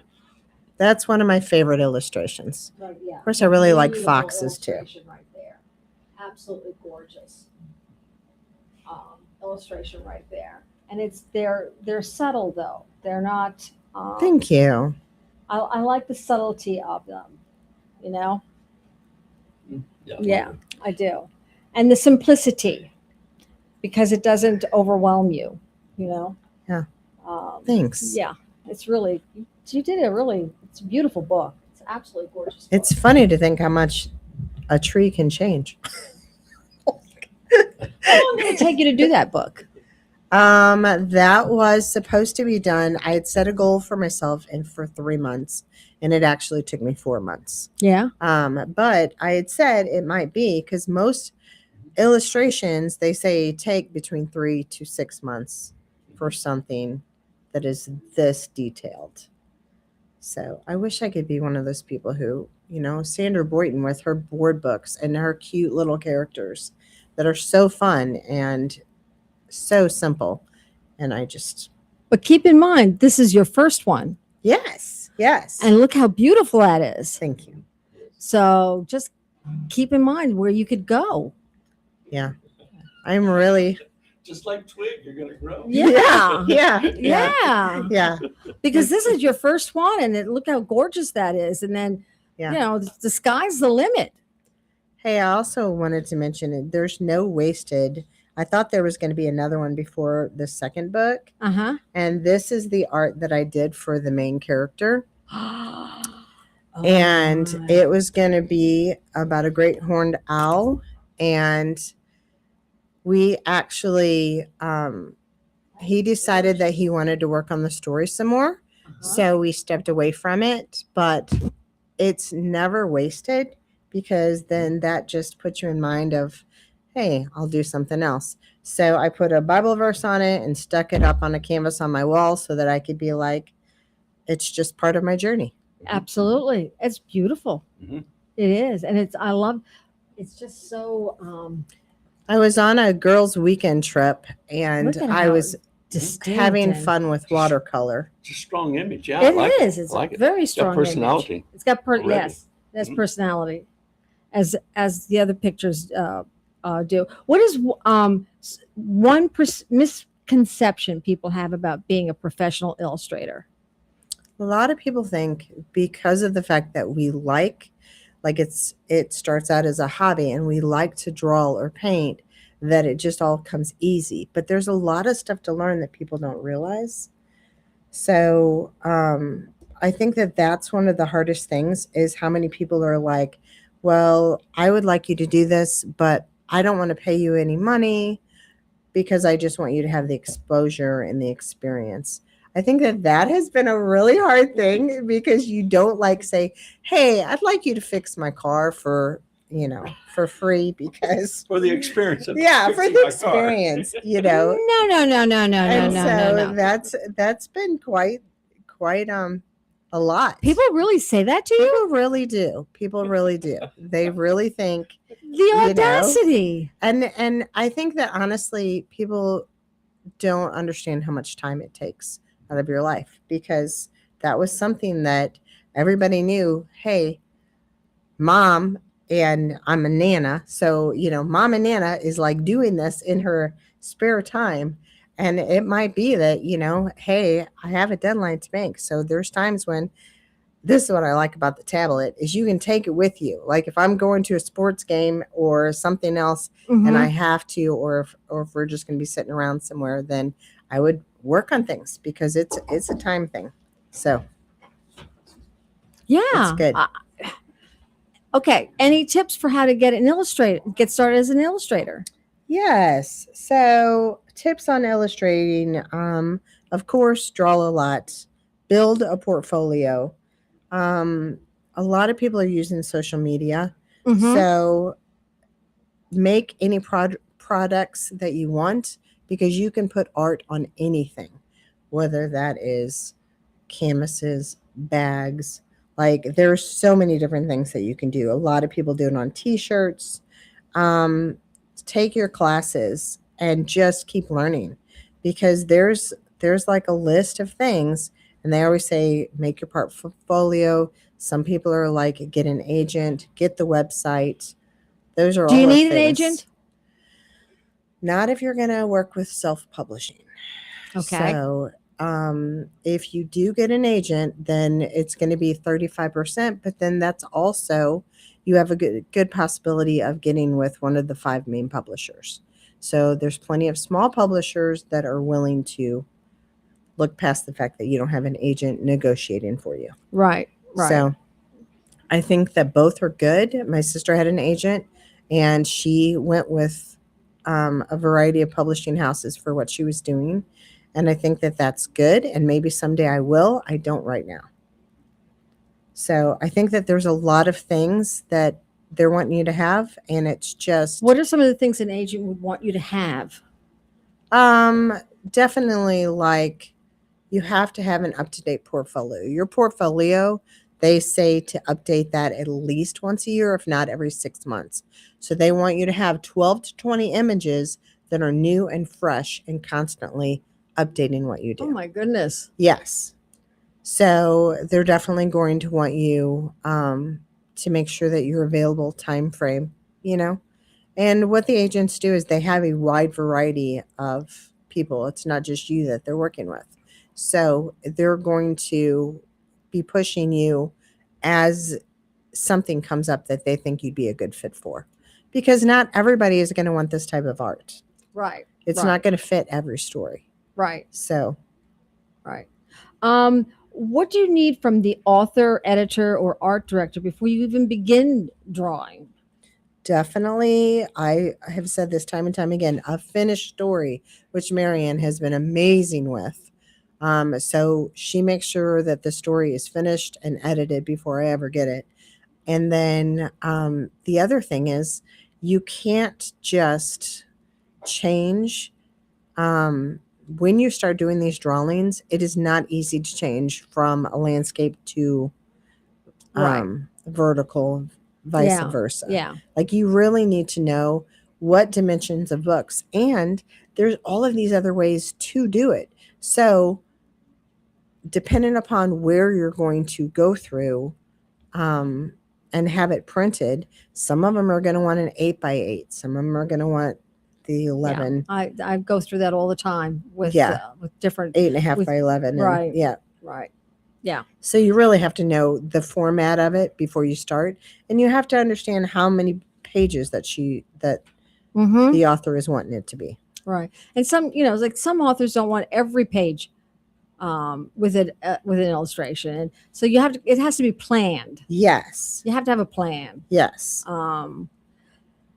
That's one of my favorite illustrations. right, yeah. Of course, I really like Beautiful foxes too. illustration right there. Absolutely gorgeous illustration right there. And they're subtle though. They're not. Thank you. I like the subtlety of them. Yeah, I do. And the simplicity, because it doesn't overwhelm you, Yeah. Um, Thanks. Yeah, it's really, you did it's a beautiful book. It's absolutely gorgeous. It's book. funny to think how much a tree can change. How long did it take you to do that book? That was supposed to be done. I had set a goal for myself and for 3 months, and it actually took me 4 months. Yeah. But I had said it might be because most illustrations, they say take between 3 to 6 months for something that is this detailed. So I wish I could be one of those people who, Sandra Boynton with her board books and her cute little characters that are so fun and so simple. And I just, But keep in mind, this is your first one. yes. And look how beautiful that is. Thank you. So just keep in mind where you could go. Yeah. I'm really, Just like twig, you're gonna grow. Yeah. yeah. Yeah. Because this is your first one, and look how gorgeous that is. And then, Yeah. the sky's the limit. Hey, I also wanted to mention it. There's no wasted. I thought there was going to be another one before the second book. Uh-huh. And this is the art that I did for the main character. Oh, And my. it was going to be about a great horned owl. And we actually, he decided that he wanted to work on the story some more. So we stepped away from it. But it's never wasted, because then that just puts you in mind of, hey, I'll do something else. So I put a Bible verse on it and stuck it up on a canvas on my wall so that I could be like, it's just part of my journey. Absolutely. It's beautiful. Mhm. It is. And it's just so I was on a girls' weekend trip and look at I how was distinct having and- fun with watercolor. It's a strong image. Yeah, It I like is. It. It's I like a it. very It's got strong personality. image. It's got already. yes, that's Mhm. personality, as the other pictures do. What is one misconception people have about being a professional illustrator? A lot of people think because of the fact that we like it starts out as a hobby and we like to draw or paint, that it just all comes easy. But there's a lot of stuff to learn that people don't realize. So I think that that's one of the hardest things, is how many people are like, well, I would like you to do this, but I don't want to pay you any money because I just want you to have the exposure and the experience. I think that has been a really hard thing, because you don't say, hey, I'd like you to fix my car for free, because For the experience of for fixing the my car. experience, No. and so No. that's been quite a lot. People really say that to you? People really do. They really think, The audacity. and I think that honestly, people don't understand how much time it takes out of your life, because that was something that everybody knew. Hey, mom, and I'm a nana, so mom and nana is doing this in her spare time, and it might be that hey, I have a deadline to make. So there's times when, this is what I like about the tablet, is you can take it with you. Like if I'm going to a sports game or something else, and I have to, or if we're just going to be sitting around somewhere, then I would work on things, because it's a time thing. So Yeah. it's good. Okay. Any tips for how to get started as an illustrator? Yes. So tips on illustrating. Of course, draw a lot, build a portfolio. A lot of people are using social media. Mhm. So make any products that you want, because you can put art on anything, whether that is canvases, bags. There's so many different things that you can do. A lot of people do it on t-shirts. Take your classes and just keep learning, because there's a list of things, and they always say make your portfolio. Some people are like, get an agent, get the website. Those are all. Do you the need an things. agent? Not if you're going to work with self-publishing. Okay. So if you do get an agent, then it's going to be 35%, but then that's also, you have a good possibility of getting with one of the 5 main publishers. So there's plenty of small publishers that are willing to look past the fact that you don't have an agent negotiating for you. Right. So I think that both are good. My sister had an agent, and she went with a variety of publishing houses for what she was doing. And I think that that's good. And maybe someday I will. I don't right now. So I think that there's a lot of things that they're wanting you to have, and it's just What are some of the things an agent would want you to have? definitely like you have to have an up-to-date portfolio. Your portfolio, they say to update that at least once a year, if not every 6 months. So they want you to have 12 to 20 images that are new and fresh and constantly updating what you do. Oh my goodness. Yes. So they're definitely going to want you to make sure that you're available time frame, you know. And what the agents do is they have a wide variety of people. It's not just you that they're working with. So they're going to be pushing you as something comes up that they think you'd be a good fit for. Because not everybody is going to want this type of art. Right. It's right, not going to fit every story. right. So Right. What do you need from the author, editor, or art director before you even begin drawing? definitely, I have said this time and time again, a finished story, which Marianne has been amazing with. So she makes sure that the story is finished and edited before I ever get it. And then the other thing is you can't just change. When you start doing these drawings, it is not easy to change from a landscape to Right. vertical, vice Yeah, versa. Yeah. Like you really need to know what dimensions of books. And there's all of these other ways to do it. So depending upon where you're going to go through and have it printed, some of them are going to want an 8x8. Some of them are going to want the 11, Yeah. I go through that all the time with with different 8.5 with- by 11. right. And, yeah. right. Yeah. So you really have to know the format of it before you start. And you have to understand how many pages that Mm-hmm. the author is wanting it to be. Right. And some, like some authors don't want every page with an illustration, and so it has to be planned. Yes. You have to have a plan. Yes.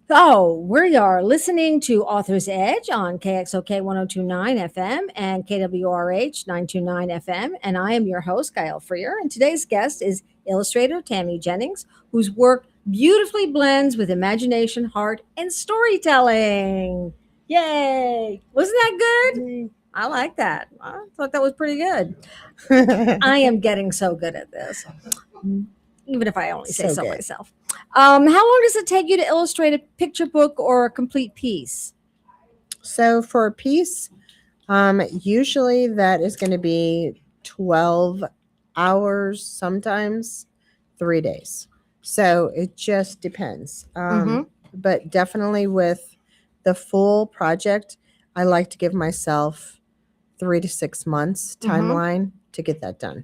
So we are listening to Author's Edge on KXOK 1029 FM and KWRH 929 FM. And I am your host, Gail Freer. And today's guest is illustrator Tammy Jennings, whose work beautifully blends with imagination, heart, and storytelling. Yay! Wasn't that good? I like that. I thought that was pretty good. I am getting so good at this, even if I only say so good. myself. How long does it take you to illustrate a picture book or a complete piece? So for a piece, usually that is going to be 12 hours, sometimes 3 days. So it just depends. But definitely with the full project, I like to give myself 3 to 6 months timeline to get that done.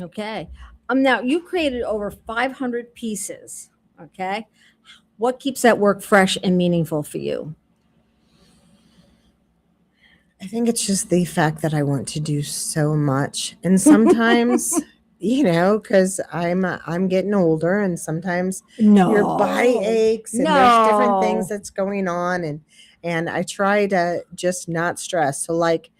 Okay. Now you created over 500 pieces. Okay. What keeps that work fresh and meaningful for you? I think it's just the fact that I want to do so much. And sometimes, because I'm getting older, and sometimes your body aches and there's different things that's going on. And I try to just not stress. So like,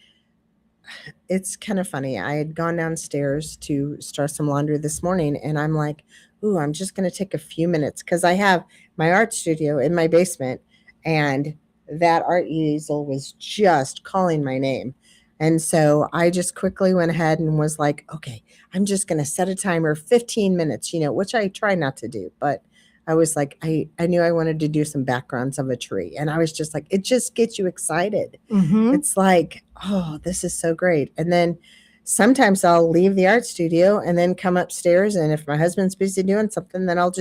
it's kind of funny. I had gone downstairs to start some laundry this morning, and I'm like, ooh, I'm just going to take a few minutes because I have my art studio in my basement, and that art easel was just calling my name. And so I just quickly went ahead and was like, okay, I'm just going to set a timer 15 minutes, which I try not to do, but I was like, I knew I wanted to do some backgrounds of a tree. And I was just like, it just gets you excited. It's like, oh, this is so great. And then sometimes I'll leave the art studio and then come upstairs. And if my husband's busy doing something, then I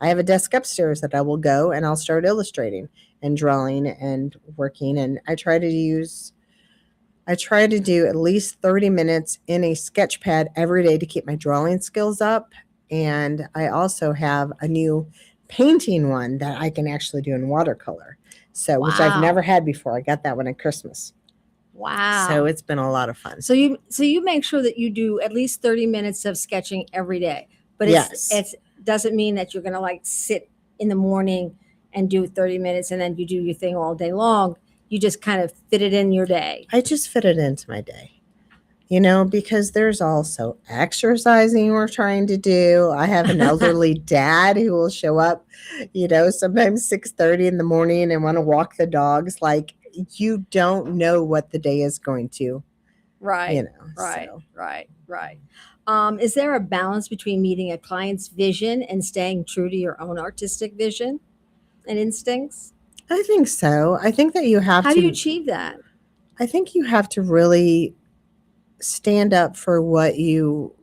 have a desk upstairs that I will go and I'll start illustrating and drawing and working. And I try to do at least 30 minutes in a sketch pad every day to keep my drawing skills up. And I also have a new painting one that I can actually do in watercolor. So, which I've never had before. I got that one at Christmas. Wow. So it's been a lot of fun. So you make sure that you do at least 30 minutes of sketching every day. But Yes. it's doesn't mean that you're going to like sit in the morning and do 30 minutes and then you do your thing all day long. You just kind of fit it in your day. I just fit it into my day, because there's also exercising we're trying to do. I have an elderly dad who will show up, sometimes 6:30 in the morning and want to walk the dogs. Like, you don't know what the day is going to, Right. Right. so. Right. Is there a balance between meeting a client's vision and staying true to your own artistic vision and instincts? I think so. I think that you have How to. do you achieve that? I think you have to really stand up for what you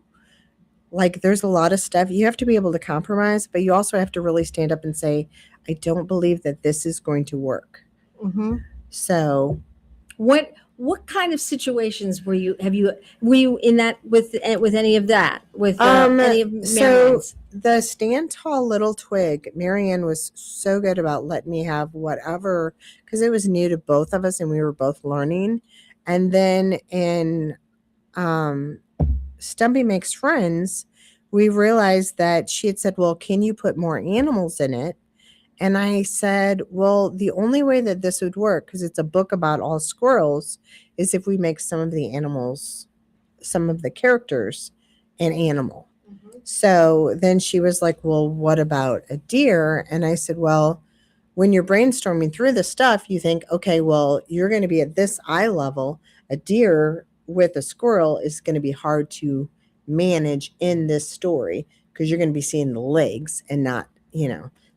like. There's a lot of stuff you have to be able to compromise, but you also have to really stand up and say, I don't believe that this is going to work. Mm-hmm. So What kind of situations were you in that with any of that with any of so Marion's? the Stand Tall Little Twig, Marianne was so good about letting me have whatever, because it was new to both of us and we were both learning. And then in Stumpy Makes Friends, we realized that she had said, well, can you put more animals in it? And I said, well, the only way that this would work, because it's a book about all squirrels, is if we make some of the animals, some of the characters, an animal. Mm-hmm. So then she was like, well, what about a deer? And I said, well, when you're brainstorming through the stuff, you think, okay, well, you're going to be at this eye level. A deer with a squirrel is going to be hard to manage in this story because you're going to be seeing the legs and not,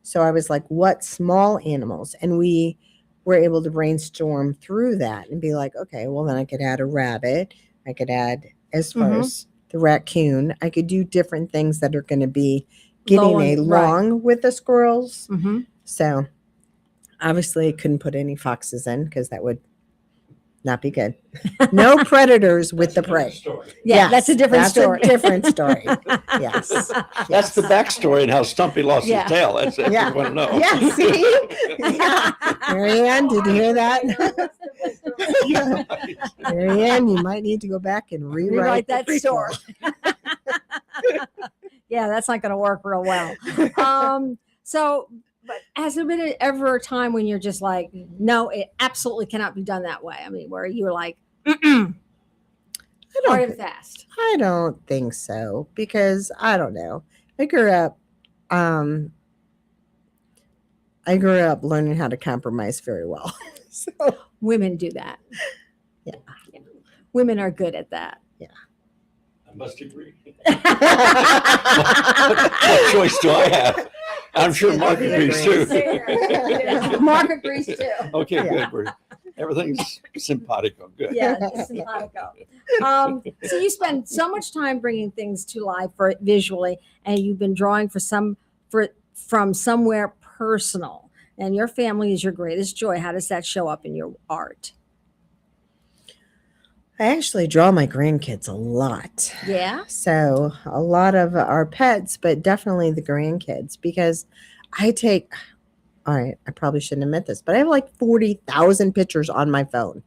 So I was like, what small animals? And we were able to brainstorm through that and be like, okay, well, then I could add a rabbit. I could add, as far as the raccoon, I could do different things that are going to be getting along with the squirrels. Mm-hmm. So obviously couldn't put any foxes in because that would not be good. No predators with the prey. Yeah, that's a different story. That's a different story. Yes. That's the backstory and how Stumpy lost Yeah. his tail. That's what Yeah. you want to know. Yeah, see? Yeah. Marianne, did you hear that? Marianne, you might need to go back and rewrite that the story. prequel. Yeah, that's not going to work real well. But has there been ever a time when you're just like, no, it absolutely cannot be done that way? I mean, where you're like, hard and fast. I don't think so, because I don't know. I grew up learning how to compromise very well. So Women do that. Yeah. Women are good at that. I must agree. What choice do I have? I'm sure Mark agrees too. Mark agrees too. Okay, Yeah. good. Everything's simpatico. Good. Yeah, it's simpatico. So you spend so much time bringing things to life visually, and you've been drawing from somewhere personal. And your family is your greatest joy. How does that show up in your art? I actually draw my grandkids a lot. Yeah. So a lot of our pets, but definitely the grandkids, because all right, I probably shouldn't admit this, but I have like 40,000 pictures on my phone.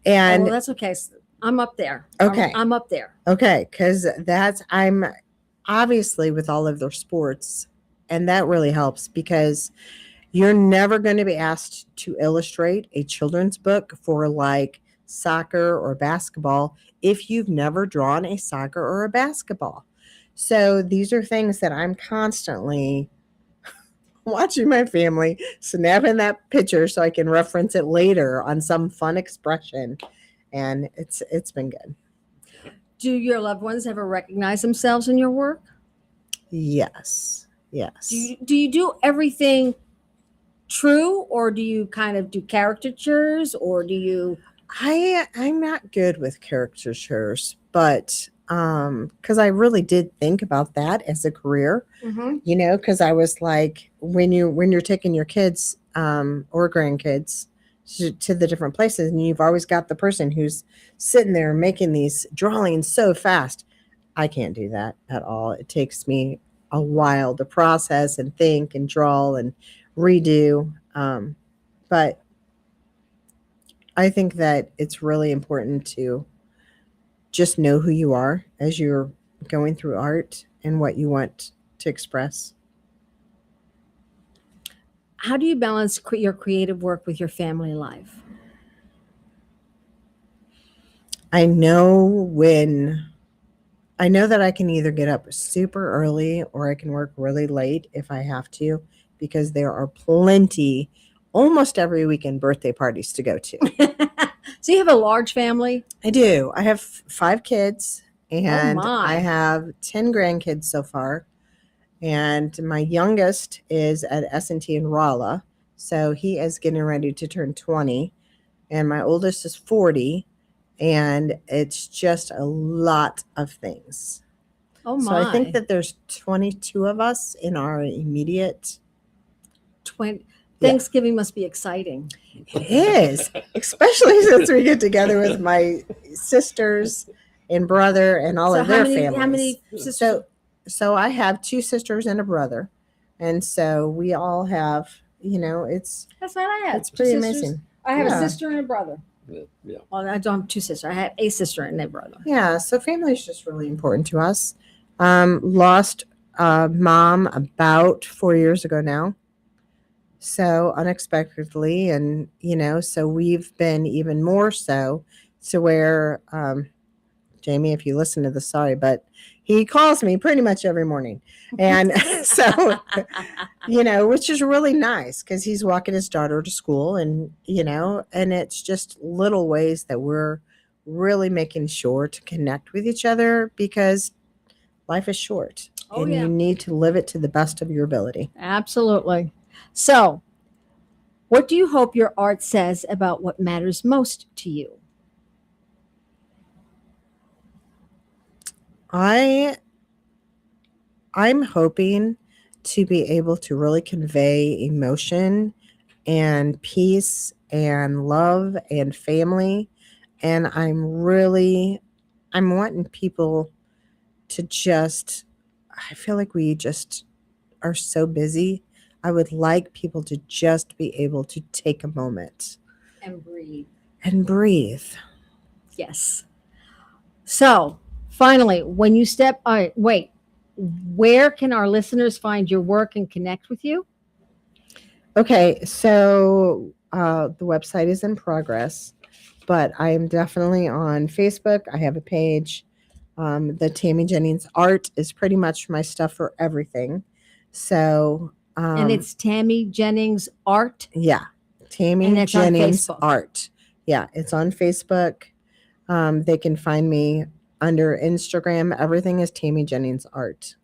And well, that's okay. I'm up there. Okay. I'm up there. Okay, because I'm obviously with all of their sports, and that really helps because you're never going to be asked to illustrate a children's book for like soccer or basketball if you've never drawn a soccer or a basketball. So these are things that I'm constantly watching my family snapping that picture so I can reference it later on some fun expression, and it's been good. Do your loved ones ever recognize themselves in your work? Yes. Do you do everything true, or do you kind of do caricatures, or do you? I'm not good with caricatures, but because I really did think about that as a career, because I was like, when you're taking your kids or grandkids to the different places, and you've always got the person who's sitting there making these drawings so fast. I can't do that at all. It takes me a while to process and think and draw and redo. But I think that it's really important to just know who you are as you're going through art, and what you want to express. How do you balance your creative work with your family life? I know that I can either get up super early or I can work really late if I have to, because there are plenty, almost every weekend, birthday parties to go to. So you have a large family? I do. I have 5 kids, and my. I have 10 grandkids so far. And my youngest is at S&T in Rolla, so he is getting ready to turn 20. And my oldest is 40, and it's just a lot of things. Oh So my. I think that there's 22 of us in our immediate. 20. Yeah. Thanksgiving must be exciting. It is, especially since we get together with my sisters and brother and all So of their how families. many sisters? So I have 2 sisters and a brother, and so we all have, it's That's what I have. it's 2 pretty sisters. amazing. I have a Yeah. sister and a brother. Yeah. Well, I don't have 2 sisters. I have a sister and a brother. Yeah, so family is just really important to us. Lost mom about 4 years ago now, so unexpectedly, and so we've been even more so to where Jamie, if you listen to this, sorry, but he calls me pretty much every morning, and so which is really nice because he's walking his daughter to school, and and it's just little ways that we're really making sure to connect with each other, because life is short. Oh, and yeah. you need to live it to the best of your ability. Absolutely. So, what do you hope your art says about what matters most to you? I'm hoping to be able to really convey emotion and peace and love and family. And I'm wanting people to just, I feel like we just are so busy. I would like people to just be able to take a moment And breathe. and breathe. Yes. So, finally, when you step, wait, where can our listeners find your work and connect with you? Okay, so the website is in progress, but I am definitely on Facebook. I have a page. The Tammy Jennings art is pretty much my stuff for everything. So, And it's Tammy Jennings Art. yeah, Tammy And it's on Jennings Facebook. art. Yeah, it's on Facebook. They can find me under Instagram. Everything is Tammy Jennings art.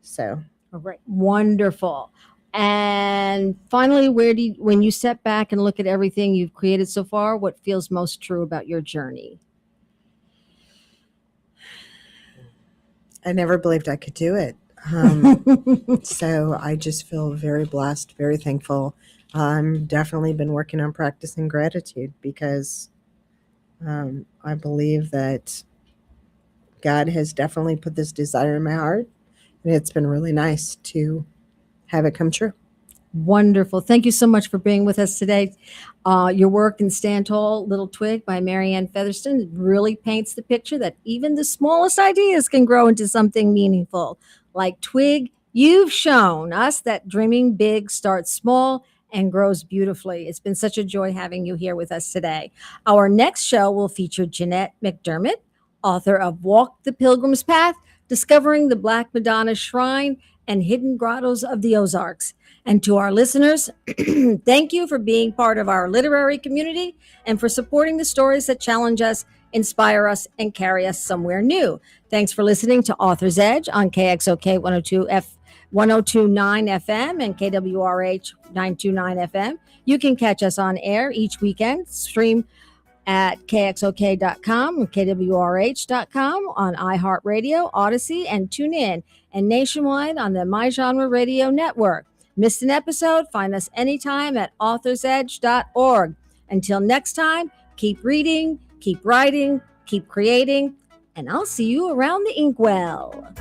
So, All right. Wonderful. And finally, when you step back and look at everything you've created so far, what feels most true about your journey? I never believed I could do it. So I just feel very blessed, very thankful. Definitely been working on practicing gratitude, because I believe that God has definitely put this desire in my heart, and it's been really nice to have it come true. Wonderful. Thank you so much for being with us today. Your work in Stand Tall, Little Twig by Marianne Featherston really paints the picture that even the smallest ideas can grow into something meaningful. Like Twig, you've shown us that dreaming big starts small and grows beautifully. It's been such a joy having you here with us today. Our next show will feature Jeanette McDermott, author of Walk the Pilgrim's Path, Discovering the Black Madonna Shrine and Hidden Grottos of the Ozarks. And to our listeners, thank you for being part of our literary community and for supporting the stories that challenge us, inspire us, and carry us somewhere new. Thanks for listening to Author's Edge on KXOK 1029 FM and KWRH 929 FM. You can catch us on air each weekend, stream at kxok.com and kwrh.com, on iHeartRadio, Odyssey, and TuneIn, and nationwide on the My Genre Radio Network. Missed an episode? Find us anytime at authorsedge.org. Until next time, keep reading, keep writing, keep creating, and I'll see you around the inkwell.